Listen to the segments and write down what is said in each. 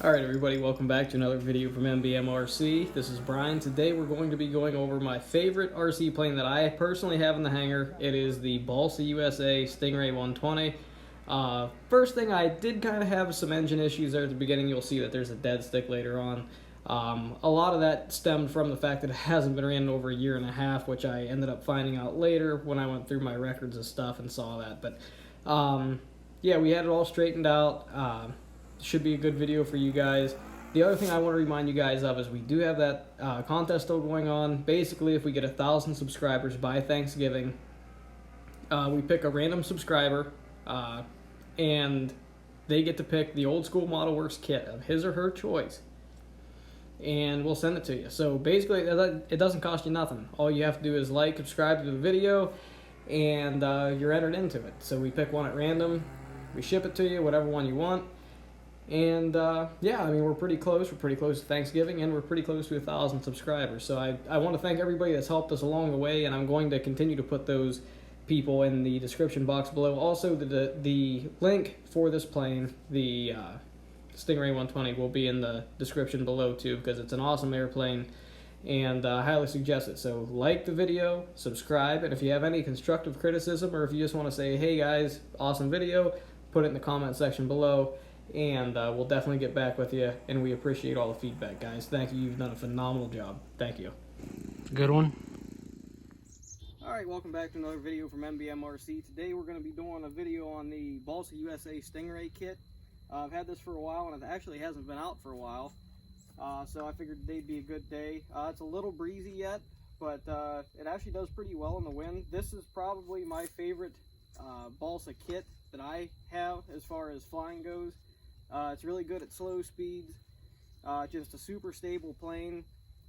Alright everybody, welcome back to another video from MBMRC. This is Brian. Today we're going to be going over my favorite RC plane that I personally have in the hangar. It is the Balsa USA Stingray 120. First thing, I did kind of have some engine issues there at the beginning. You'll see that there's a dead stick later on. A lot of that stemmed from the fact that it hasn't been ran in over a year and a half, which I ended up finding out later when I went through my records and stuff and saw that. But yeah, we had it all straightened out. Should be a good video for you guys. The other thing I want to remind you guys of is we do have that contest still going on. Basically, if we get 1,000 subscribers by Thanksgiving, we pick a random subscriber, and they get to pick the old school Model Works kit of his or her choice, and we'll send it to you. So basically, it doesn't cost you nothing. All you have to do is like, subscribe to the video, and you're entered into it. So we pick one at random, we ship it to you, whatever one you want. And yeah, I mean, we're pretty close. We're pretty close to Thanksgiving, and we're pretty close to 1,000 subscribers. So I want to thank everybody that's helped us along the way, and I'm going to continue to put those people in the description box below. Also, the link for this plane, the Stingray 120, will be in the description below too, because it's an awesome airplane, and I highly suggest it. So like the video, subscribe, and if you have any constructive criticism, or if you just want to say, hey guys, awesome video, put it in the comment section below. And we'll definitely get back with you, and we appreciate all the feedback, guys. Thank you. You've done a phenomenal job. Thank you. Good one. Alright, welcome back to another video from MBMRC. Today we're going to be doing a video on the Balsa USA Stingray kit. I've had this for a while, and it actually hasn't been out for a while. So I figured today'd be a good day. It's a little breezy yet, but it actually does pretty well in the wind. This is probably my favorite Balsa kit that I have as far as flying goes. It's really good at slow speeds, just a super stable plane.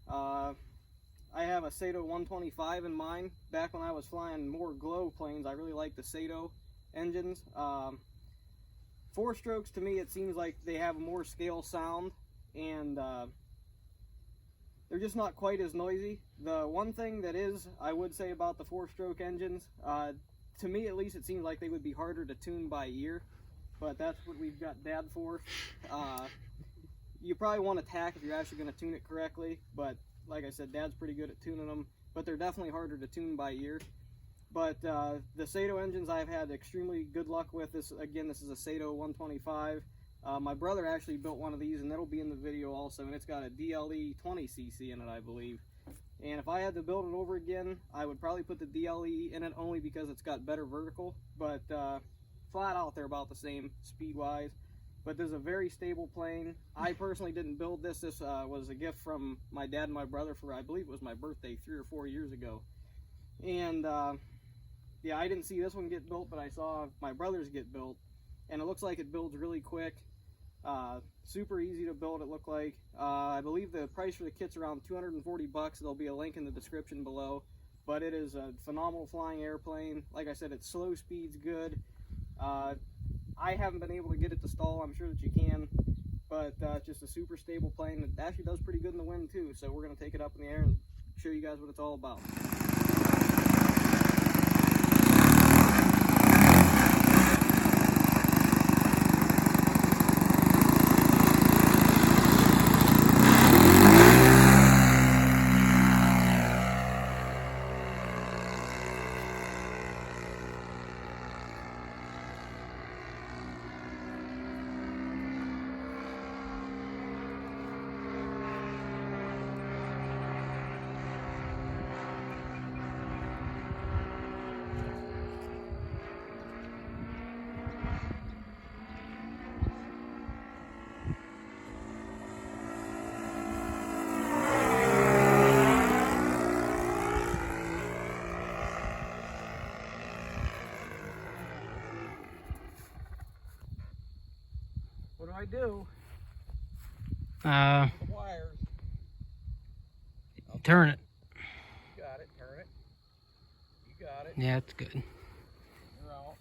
I have a Sato 125 in mine. Back when I was flying more glow planes, I really like the Sato engines. Four strokes, to me, it seems like they have a more scale sound, and they're just not quite as noisy. The one thing that is, I would say about the four-stroke engines, to me at least, it seems like they would be harder to tune by ear. But that's what we've got Dad for. You probably want to tack if you're actually going to tune it correctly, but like I said, Dad's pretty good at tuning them, but they're definitely harder to tune by ear. But the Sato engines I've had extremely good luck with. This is a Sato 125. My brother actually built one of these, and that'll be in the video also, and it's got a DLE 20cc in it, I believe. And if I had to build it over again, I would probably put the DLE in it only because it's got better vertical, but flat out they're about the same speed wise. But this is a very stable plane. I personally didn't build this. This was a gift from my dad and my brother for, I believe it was my birthday 3 or 4 years ago. And yeah, I didn't see this one get built, but I saw my brother's get built, and it looks like it builds really quick. Super easy to build, it looked like. I believe the price for the kit's around 240 bucks. There'll be a link in the description below. But it is a phenomenal flying airplane. Like I said, its slow speed's good. I haven't been able to get it to stall. I'm sure that you can, but just a super stable plane. It actually does pretty good in the wind too, so we're going to take it up in the air and show you guys what it's all about. What do I do? The wires. Okay. Turn it. You got it. Turn it. You got it. Yeah, it's good. You're out.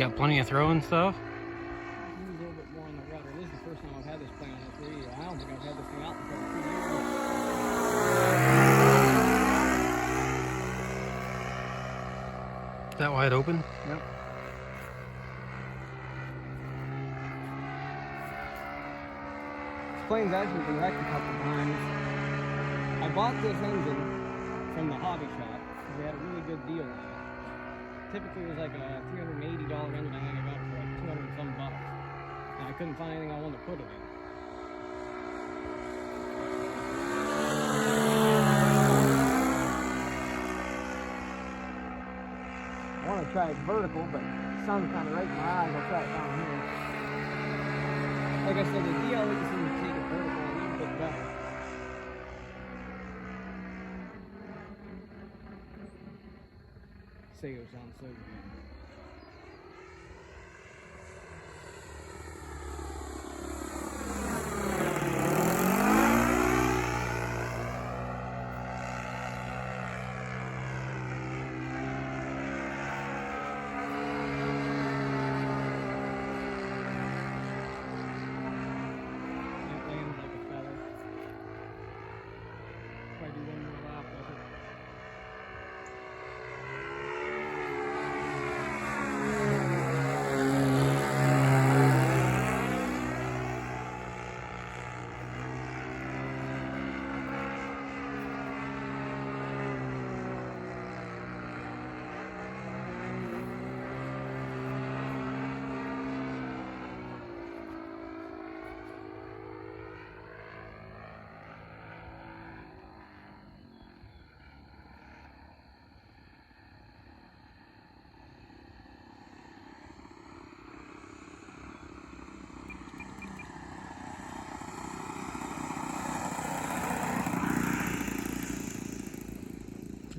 You got plenty of throwing stuff? Use a little bit more on the rudder. This is the first time I've had this plane on this radio. I don't think I've had this thing out before 2 years. Is that wide open? Yep. This plane's actually been wrecked a couple times. I bought this engine from the hobby shop because they had a really good deal on it. Typically it was like a $380 engine. I think I got it for like 200 and some bucks. And I couldn't find anything I wanted to put it in. I want to try it vertical, but the sun's kind of right in my eyes. I'll try it down here. Like I said, the DLE seems to take it vertical a little bit better. Sago sounds so good.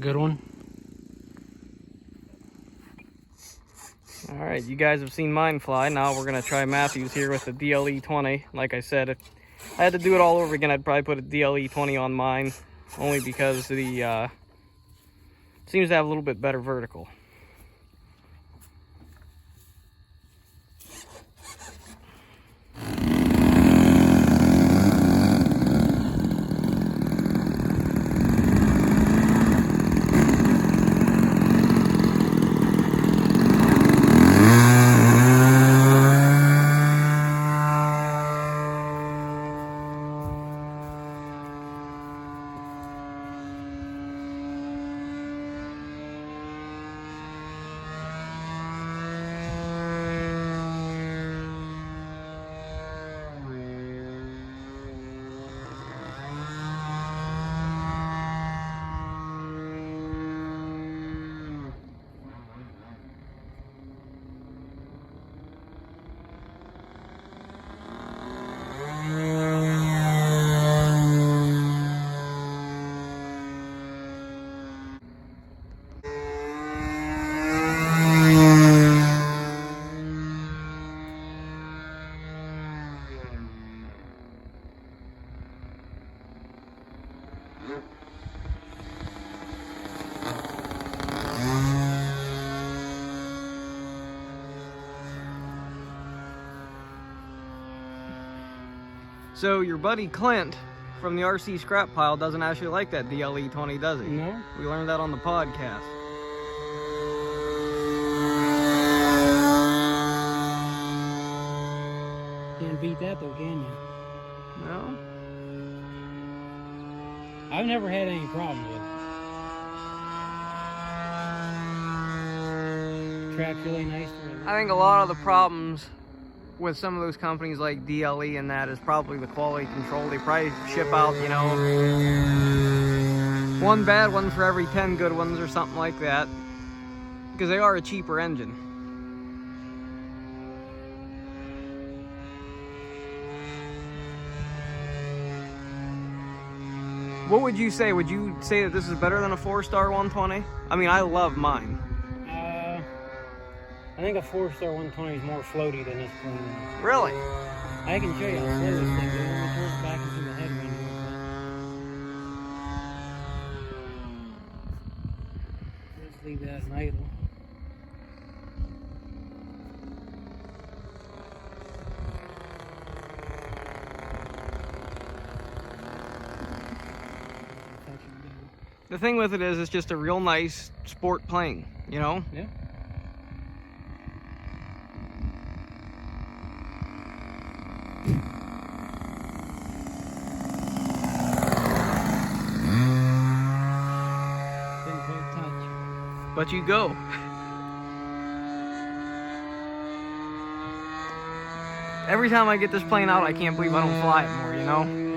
Good one. All right, you guys have seen mine fly. Now we're gonna try Matthew's here with the DLE 20. Like I said, if I had to do it all over again, I'd probably put a DLE 20 on mine, only because the seems to have a little bit better vertical. So your buddy Clint from the RC scrap pile doesn't actually like that DLE 20, does he? No. We learned that on the podcast. Can't beat that though, can you? No? I've never had any problem with it. Track's really nice. I think a lot of the problems with some of those companies like DLE and that is probably the quality control. They probably ship out, you know, one bad one for every 10 good ones or something like that, because they are a cheaper engine. What would you say? Would you say that this is better than a 4-star 120? I mean, I love mine. I think a 4-star 120 is more floaty than this plane. Really? I can show you how slow this thing goes. Let me turn it back into the headwind here. Just leave that idle. the thing with it is it's just a real nice sport plane, you know? Yeah. Didn't quite touch. But you go. Every time I get this plane out, I can't believe I don't fly it more, you know?